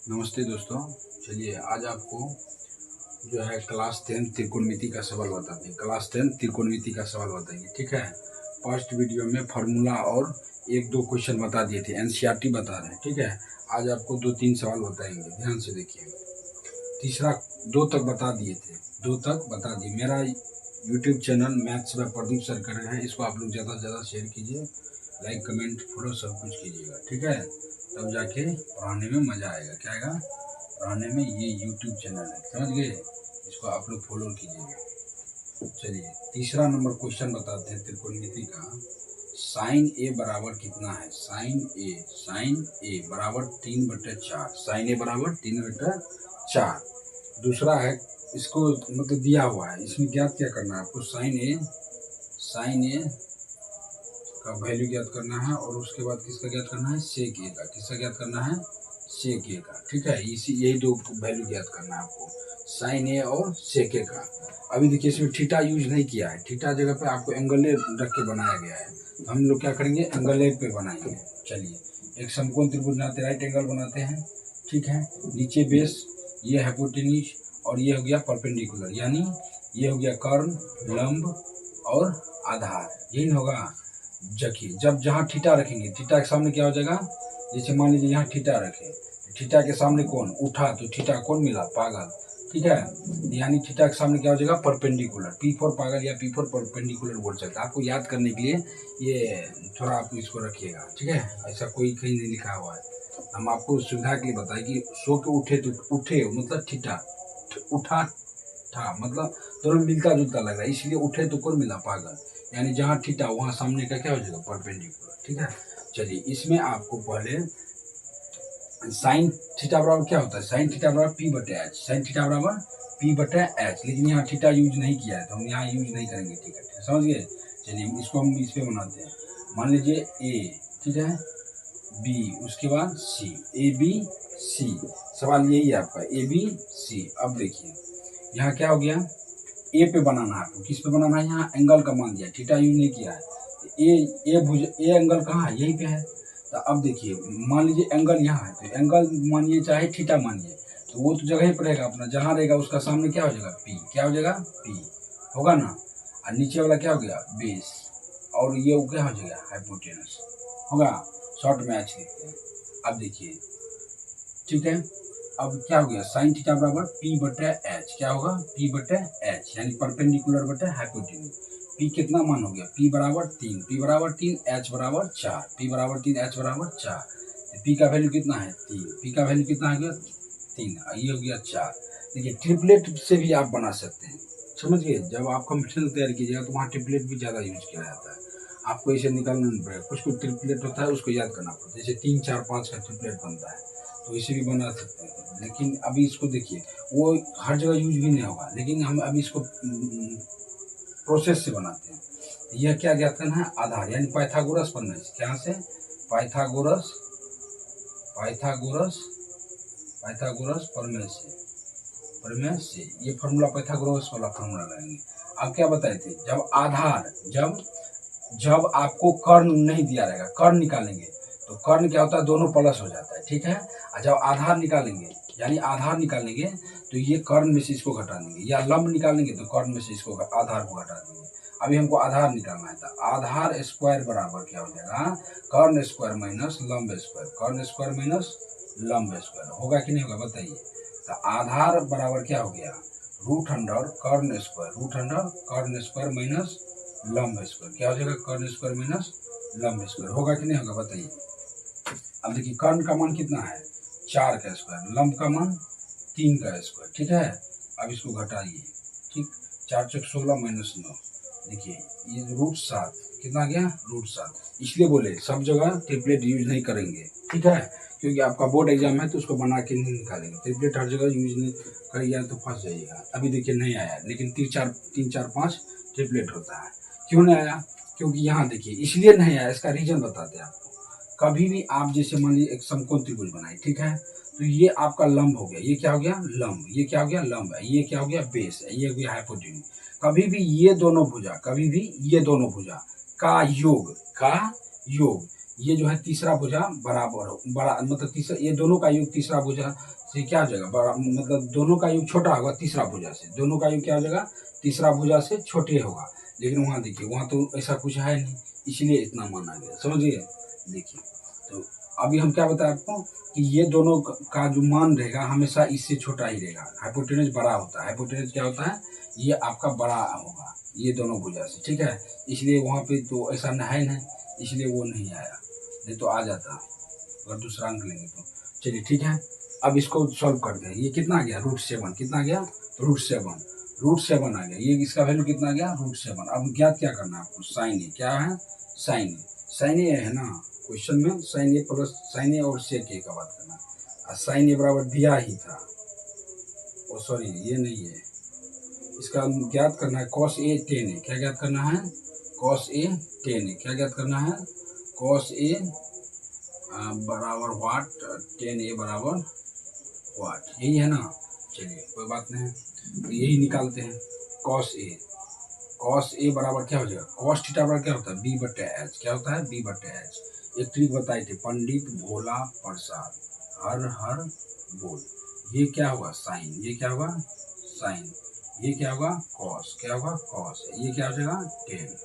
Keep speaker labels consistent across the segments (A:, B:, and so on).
A: नमस्ते दोस्तों। चलिए आज आपको जो है क्लास 10 त्रिकोणमिति का सवाल बताते हैं। क्लास 10 त्रिकोणमिति का सवाल बताएंगे, ठीक है। फर्स्ट वीडियो में फार्मूला और एक दो क्वेश्चन बता दिए थे, एनसीईआरटी बता रहे हैं, ठीक है। आज आपको 2-3 सवाल बताएंगे, ध्यान से देखिए। तीसरा 2 तक बता दिए थे, 2 तक बता दिए। मेरा YouTube channel maths by Pradeep सरकर है, इसको आप लोग ज़्यादा से ज़्यादा शेयर कीजिए, लाइक कमेंट फॉलो सब कुछ कीजिएगा, ठीक है। तब जाके पढ़ाने में मज़ा आएगा। क्या आएगा? पढ़ाने में। ये यूट्यूब चैनल है, समझ गए, इसको आप लोग फॉलो कीजिएगा। चलिए तीसरा नंबर क्वेश्चन बताते हैं त्रिकोणमिति का। साइन ए बराबर कितना है? साइन ए बराबर 3/4। साइन ए बराबर 3/4। दूसरा है, इसको मतलब दिया हुआ है, इसमें ज्ञात क्या करना है आपको? साइन ए का वैल्यू ज्ञात करना है और उसके बाद किसका ज्ञात करना है? सेक ए का। किसका ज्ञात करना है? सेक ए का, ठीक है। यही 2 वैल्यू ज्ञात करना है आपको, साइन ए और सेक ए का। अभी देखिए इसमें थीटा यूज नहीं किया है, थीटा जगह पे आपको एंगल ए रख के बनाया गया है, तो हम लोग क्या करेंगे? एंगल ए पे बनाएंगे। चलिए एक समकोण त्रिभुज बनाते, राइट एंगल बनाते हैं, ठीक है। नीचे बेस, ये हाइपोटेन्यूज और ये हो गया परपेंडिकुलर, यानी ये हो गया कर्ण, लंब और आधार, यही होगा। देखिए जब जहाँ थीटा रखेंगे, थीटा के सामने क्या हो जाएगा? जैसे मान लीजिए यहाँ थीटा रखे, थीटा के सामने कौन उठा, तो थीटा कौन मिला? पागल, ठीक है। यानी थीटा के सामने क्या हो जाएगा? परपेंडिकुलर। P4 पागल या P4 परपेंडिकुलर बोल सकते हैं। आपको याद करने के लिए ये थोड़ा आप इसको रखिएगा, ठीक है। ऐसा कोई कहीं नहीं लिखा हुआ है, हम आपको सुविधा के लिए बताएं कि सो के उठे तो उठे मतलब थीटा, उठा था मतलब दोनों मिलता जुलता लग रहा है, इसलिए उठे तो कौन मिला? पागल। यानी जहाँ थीटा वहाँ सामने का क्या हो जाएगा? परपेंडिकुलर, ठीक है। चलिए इसमें आपको पहले साइन थीटा बराबर क्या होता है? साइन थीटा बराबर P/H। साइन थीटा बराबर P/H, लेकिन यहाँ थीटा यूज नहीं किया है तो हम यहाँ यूज नहीं करेंगे, ठीक है, समझ गए। चलिए इसको हम इस पे बनाते हैं। मान लीजिए A, ठीक है, B, उसके बाद C, ABC। सवाल यही है आपका, ABC। अब देखिए यहाँ क्या हो गया? ए पे बनाना है आपको। किस पे बनाना है? यहाँ एंगल का मान दिया, थीटा यूज नहीं किया है। ए एंगल कहाँ है? यहीं पे है। तो अब देखिए मान लीजिए एंगल यहाँ है, तो एंगल मानिए चाहे थीटा मानिए, तो वो तो जगह ही पर रहेगा अपना, जहाँ रहेगा उसका सामने क्या हो जाएगा? पी। क्या हो जाएगा? पी होगा ना। और नीचे वाला क्या हो गया? बेस, और ये क्या हो जाएगा? हाइपोटेनस होगा। शॉर्ट में एच लिखते हैं। अब देखिए, ठीक है, अब क्या हो गया? साइन थीटा बराबर P/H। क्या होगा? P/H, यानी परपेंडिकुलर बटे हाइपोटेन्यूज। P कितना मान हो गया? P बराबर 3, P बराबर 3, H बराबर 4, P बराबर 3, H बराबर 4। P का वैल्यू कितना है? 3। P का वैल्यू कितना हो गया? 3, ये हो गया 4। देखिए ट्रिपलेट से भी आप बना सकते हैं, समझ गए। जब आप कंप्यूटर तैयार कीजिएगा तो वहाँ ट्रिपलेट भी ज़्यादा यूज किया जाता है। आपको इसे निकालना नहीं पड़ेगा, कुछ कुछ ट्रिपलेट होता है उसको याद करना पड़ता है, जैसे 3, 4, 5 का ट्रिपलेट बनता है, तो इसे भी बना सकते हैं। लेकिन अभी इसको देखिए, वो हर जगह यूज भी नहीं होगा, लेकिन हम अभी इसको प्रोसेस से बनाते हैं। यह क्या ज्ञात करना है? आधार, यानी पाइथागोरस प्रमेय। क्या से? पाइथागोरस पाइथागोरस पाइथागोरस प्रमेय से ये फॉर्मूला पाइथागोरस वाला फॉर्मूला लगाएंगे। अब क्या बताए थे? जब आधार, जब आपको कर्ण नहीं दिया रहेगा, कर्ण निकालेंगे तो कर्ण क्या होता है? दोनों प्लस हो जाता है, ठीक है। और जब आधार निकालेंगे, यानी आधार निकालेंगे, तो ये कर्ण में से इसको घटा देंगे, या लंब निकालेंगे तो कर्ण में से इसको आधार को घटा देंगे। अभी हमको आधार निकालना है, तो आधार स्क्वायर बराबर क्या हो जाएगा? कर्ण स्क्वायर माइनस लंब स्क्वायर। कर्ण स्क्वायर माइनस लंब स्क्वायर होगा कि नहीं होगा? बताइए। तो आधार बराबर क्या हो गया? √100 कर्ण स्क्वायर, √100 कर्ण स्क्वायर माइनस लंब स्क्वायर। क्या हो जाएगा? कर्ण स्क्वायर माइनस लंब स्क्वायर होगा कि नहीं होगा? बताइए। अब देखिए कर्ण का मान कितना है? 4 का स्क्वायर, लंब का मान 3 का स्क्वायर, ठीक है। अब इसको घटाइए, ठीक, 4 चौक 16 माइनस 9। देखिए ये √7 कितना गया? √7। इसलिए बोले सब जगह ट्रिपलेट यूज नहीं करेंगे, ठीक है, क्योंकि आपका बोर्ड एग्जाम है तो उसको बना के नहीं निकालेंगे। ट्रिपलेट हर जगह यूज नहीं करिएगा तो फंस जाइएगा। अभी देखिए नहीं आया, लेकिन 3, 4, 5 ट्रिपलेट होता है। क्यों नहीं आया? क्योंकि यहाँ देखिए इसलिए नहीं आया, इसका रीजन बताते हैं आपको। कभी भी आप जैसे मान लीजिए एक समकोण त्रिभुज बनाए, ठीक है, तो ये आपका लंब हो गया, ये क्या हो गया? लंब। ये क्या हो गया? लंब है। ये क्या हो गया? बेस है। ये हो गया हाइपोटेन्यूज। कभी भी ये दोनों भुजा का योग ये जो है तीसरा भुजा बराबर हो बड़ा मतलब तीसरा, ये दोनों का योग तीसरा भुजा से क्या हो जाएगा बड़ा, मतलब दोनों का योग छोटा होगा तीसरा भुजा से, दोनों का योग क्या हो जाएगा तीसरा भुजा से छोटे होगा। लेकिन वहाँ देखिए वहाँ तो ऐसा कुछ है नहीं, इसलिए इतना माना गया, समझिए। देखिए तो अभी हम क्या बताएं आपको कि ये दोनों का जो मान रहेगा हमेशा इससे छोटा ही रहेगा। हाइपोटेनस बड़ा होता है, हाइपोटेनस क्या होता है, ये आपका बड़ा होगा ये दोनों भुजा से, ठीक है। इसलिए वहाँ पे तो ऐसा है नहीं, इसलिए वो नहीं आया, नहीं तो आ जाता अगर दूसरा अंक लेंगे तो। चलिए ठीक है, अब इसको सॉल्व करते हैं। ये कितना आ गया √7, कितना आ गया √7, √7 आ गया। ये इसका वैल्यू कितना आ गया √7। अब ज्ञात क्या करना है आपको, साइन ए क्या है, साइन ए, साइन ए है ना क्वेश्चन में, साइन ए प्लस साइन ए और सेक ए का बात करना है। साइन ए बराबर दिया ही था, ओ सॉरी ये नहीं है, इसका ज्ञात करना है कॉस ए टेन ए। क्या ज्ञात करना है, कॉस ए टेन ए। क्या ज्ञात करना है, कॉस ए बराबर वाट, टेन ए बराबर वाट, यही है ना। चलिए कोई बात नहीं, तो यही निकालते हैं। कॉस ए, कॉस ए बराबर क्या हो जाएगा, कॉस थीटा बराबर क्या होता है b/h। क्या होता है b/h। एक ट्रिक बताई थी पंडित भोला प्रसाद हर हर बोल। ये क्या होगा साइन, ये क्या होगा साइन, ये क्या होगा कॉस, क्या होगा कॉस, ये क्या हो जाएगा टेन।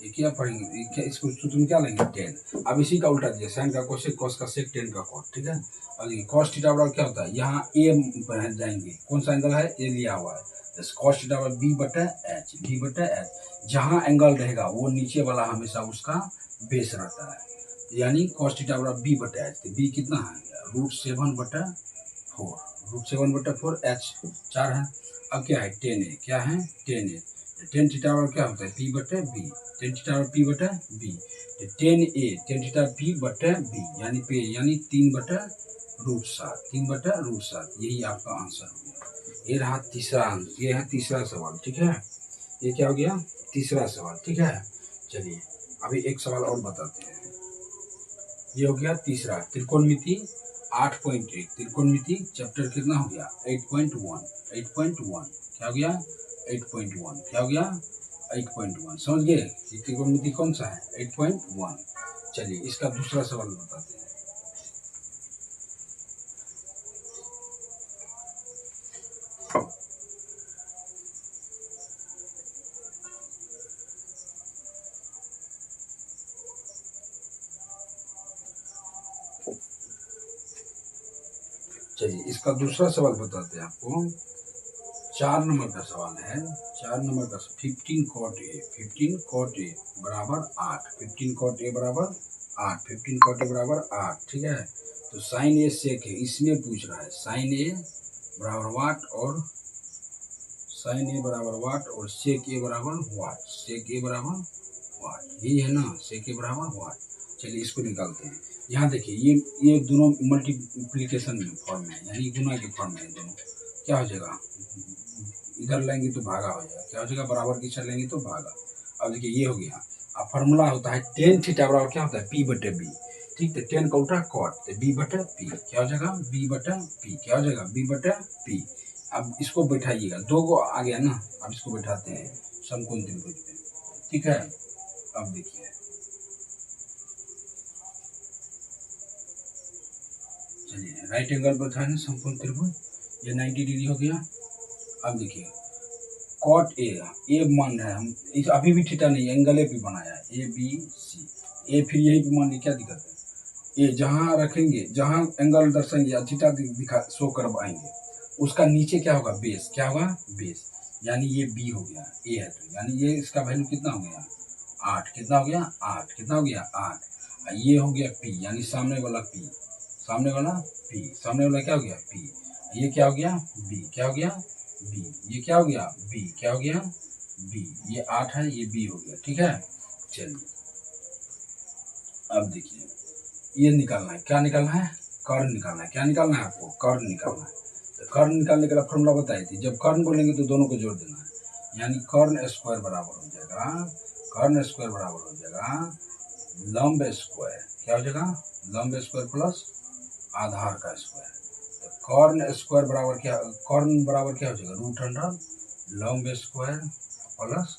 A: ये क्या पढ़ेंगे, इसको सूत्र में क्या लेंगे 10। अब इसी का उल्टा दिया, साइन का कोसेक, कॉस का सेक, टेन का कॉट, ठीक है। और देखिए कॉस थीटा बराबर क्या होता है, यहाँ ए पर जाएंगे, कौन सा एंगल है ए लिया हुआ है, कॉस थीटा बराबर b/h, b/h। जहाँ एंगल रहेगा वो नीचे वाला हमेशा उसका बेस रहता है, यानी कॉस थीटा बराबर b/h। तो b कितना है √7/4, √7/4, h 4 है। अब क्या है टेन ए, क्या है टेन ए, टेन थीटा बराबर क्या होता है p/b, टेन थीटा बराबर p/b, तो टेन ए टेन थीटा p/b यानी पे यानी 3/√7, 3/√7, यही आपका आंसर हो गया। ये रहा तीसरा अंक, ये है तीसरा सवाल, ठीक है। ये क्या हो गया तीसरा सवाल, ठीक है। चलिए अभी एक सवाल और बताते हैं। ये हो गया तीसरा, त्रिकोणमिति 8.1, त्रिकोणमिति चैप्टर कितना हो गया 8.1, 8.1 क्या हो गया 8.1, क्या हो गया 8.1, समझ गए ये त्रिकोणमिति कौन सा है 8.1। चलिए इसका दूसरा सवाल बताते हैं। चलिए इसका दूसरा सवाल बताते हैं आपको। 4 नंबर का सवाल है, 4 नंबर का 15 cot a, 15 cot a बराबर 8, 15 cot a बराबर 8, 15 cot a बराबर 8, ठीक है। तो साइन ए सेक है, इसमें पूछ रहा है साइन ए बराबर वाट और साइन ए बराबर वाट और सेक ए बराबर वाट, सेक ए बराबर वाट, यही है ना सेक ए बराबर वाट। चलिए इसको निकालते हैं। यहाँ देखिए ये दोनों मल्टीप्लीकेशन में फॉर्म है, यानी गुना के फॉर्म है दोनों। क्या हो जाएगा इधर लेंगे तो भागा हो जाएगा, क्या हो जाएगा बराबर की चल लेंगे तो भागा। अब देखिए ये हो गया। अब फॉर्मूला होता है टेन थीटा बराबर क्या होता है p/b, ठीक। तो टेन का उल्टा कॉट, तो b/p क्या हो जाएगा b/p, क्या हो जाएगा b/p। अब इसको बैठाइएगा, दो को आ गया ना, अब इसको बैठाते हैं समकोण त्रिभुज पे, ठीक है। अब देखिए चलिए राइट एंगल पर था ना समकोण त्रिभुज, ये 90 डिग्री हो गया। अब देखिए कॉट ए मान रहा है हम, इस अभी भी थीटा नहीं एंगल ए भी बनाया है ABC, ए फिर यही भी मान ली, क्या दिक्कत है। ये जहाँ रखेंगे जहाँ एंगल दर्शाएंगे थीटा दिखा शो करवाएंगे, उसका नीचे क्या होगा बेस, क्या होगा बेस, यानी ये बी हो गया, ए है तो यानी ये इसका वैल्यू कितना हो गया 8, कितना हो गया 8, कितना हो गया 8। ये हो गया पी यानी सामने वाला पी, सामने वाला पी, सामने वाला क्या हो गया पी। ये क्या हो गया बी, क्या हो गया बी, ये क्या हो गया बी, क्या हो गया बी, ये 8 है ये बी हो गया, ठीक है। चलिए अब देखिए ये निकालना है, क्या निकालना है कर्ण निकालना है, क्या निकालना है आपको कर्ण निकालना है। तो कर्ण निकालने का फॉर्मूला बताई थी, जब कर्ण बोलेंगे तो दोनों को जोड़ देना है, यानी कर्ण स्क्वायर बराबर हो जाएगा, कर्ण स्क्वायर बराबर हो जाएगा लंब स्क्वायर, क्या हो जाएगा लंब स्क्वायर प्लस आधार का स्क्वायर। तो कर्ण स्क्वायर बराबर क्या, कर्ण बराबर क्या हो जाएगा √100 लंब स्क्वायर प्लस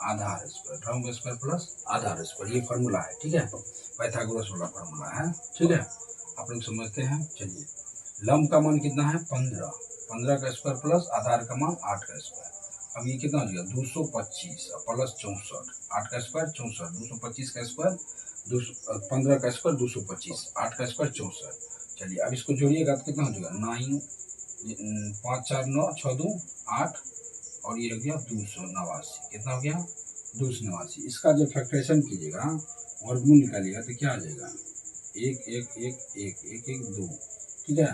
A: आधार स्क्वायर, लंब स्क्वायर प्लस आधार स्क्वायर, ये फॉर्मूला है, ठीक है। पाइथागोरस वाला फार्मूला है, ठीक है, आप लोग समझते हैं। चलिए, लंब का मान कितना है 15, 15 का स्क्वायर प्लस आधार का मान 8 का स्क्वायर। अब ये कितना हो जाएगा 225 प्लस 64, 8 का स्क्वायर 64, 225 का स्क्वायर 15 का स्क्वायर 225, 8 का स्क्वायर 64। चलिए अब इसको जोड़िएगा तो कितना हो जाएगा 9, 5 4 9 6 2 8 और ये हो गया 289। कितना हो गया 289। इसका जब फैक्टराइजेशन कीजिएगा, वर्गमूल निकालिएगा तो क्या आ जाएगा 1 1 1 1 1 1 2, ठीक है।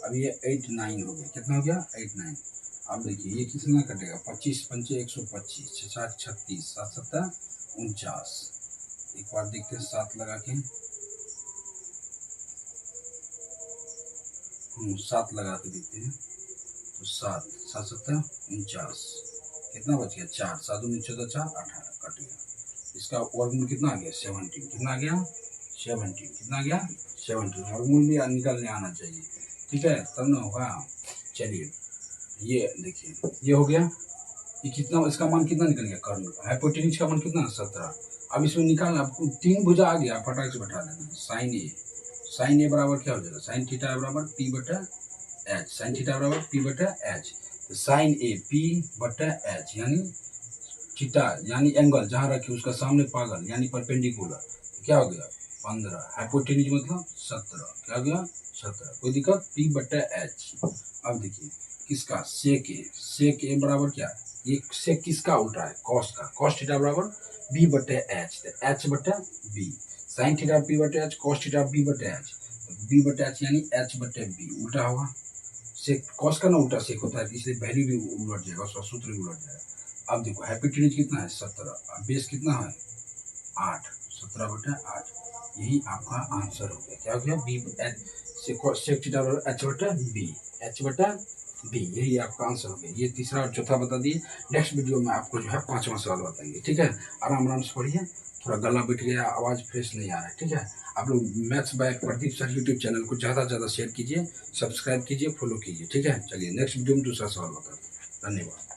A: अब ये 89 हो गया, कितना हो गया 89। अब देखिए ये कितना कटेगा 25 पंचे 125, 6 36, 7 7 49। एक बार देखते हैं 7 लगा के, 7 लगा के देखते हैं तो 7 7 7 49, कितना बच गया 4, 7 19 14 4 18 कट गया। इसका वर्गमूल कितना आ गया 17, कितना आ गया 17, कितना आ गया 17। वर्गमूल भी निकलने आना चाहिए, ठीक है, तब ना होगा। चलिए ये देखिए ये हो गया, ये कितना, इसका मान कितना निकल गया कर्ण का, हाइपोटेन्यूज का मान कितना 17। अब इसमें निकालना, आपको 3 भुजा आ गया, फटाक से बैठा देना। साइन ए बराबर क्या हो जाएगा, साइन थीटा बराबर पी बटा एच, साइन थीटा बराबर पी बटा एच। तो साइन ए पी बटा एच यानी थीटा यानी एंगल जहाँ रखे उसका सामने पागल यानी परपेंडिकुलर, क्या हो गया 15, हाइपोटेन्यूज मतलब 17, क्या हो गया 17। कोई दिक्कत, पी बटा एच। अब देखिए किसका सेक ए बराबर क्या है, ये सेक किसका उल्टा है कॉस का, कॉस थीटा बराबर बी बटे एच, एच बटे बी। साइन थीटा पी बटे एच, कॉस थीटा बी बटे एच, बी बटे एच यानी एच बटे बी, उल्टा होगा। सेक कॉस का ना उल्टा सेक होता है, इसलिए वैल्यू भी उलट जाएगा, उसका सूत्र भी उलट जाएगा। अब देखो हाइपोटेन्यूज कितना है 17, अब बेस कितना है 8, 17 बटे 8, यही आपका आंसर हो गया। क्या हो गया बी एच सेक थीटा बराबर एच बटे बी, एच बटे बी, यही आपका आंसर हो गया। ये तीसरा और चौथा बता दिए। नेक्स्ट वीडियो में आपको जो है 5वां सवाल बताएंगे, ठीक है। आराम से पढ़िए, थोड़ा गला बैठ गया, आवाज़ फ्रेश नहीं आ रहा है, ठीक है। आप लोग maths by Pradeep sir YouTube channel को ज़्यादा से ज़्यादा शेयर कीजिए, सब्सक्राइब कीजिए, फॉलो कीजिए, ठीक है। चलिए नेक्स्ट वीडियो में दूसरा सवाल बताते हैं। धन्यवाद।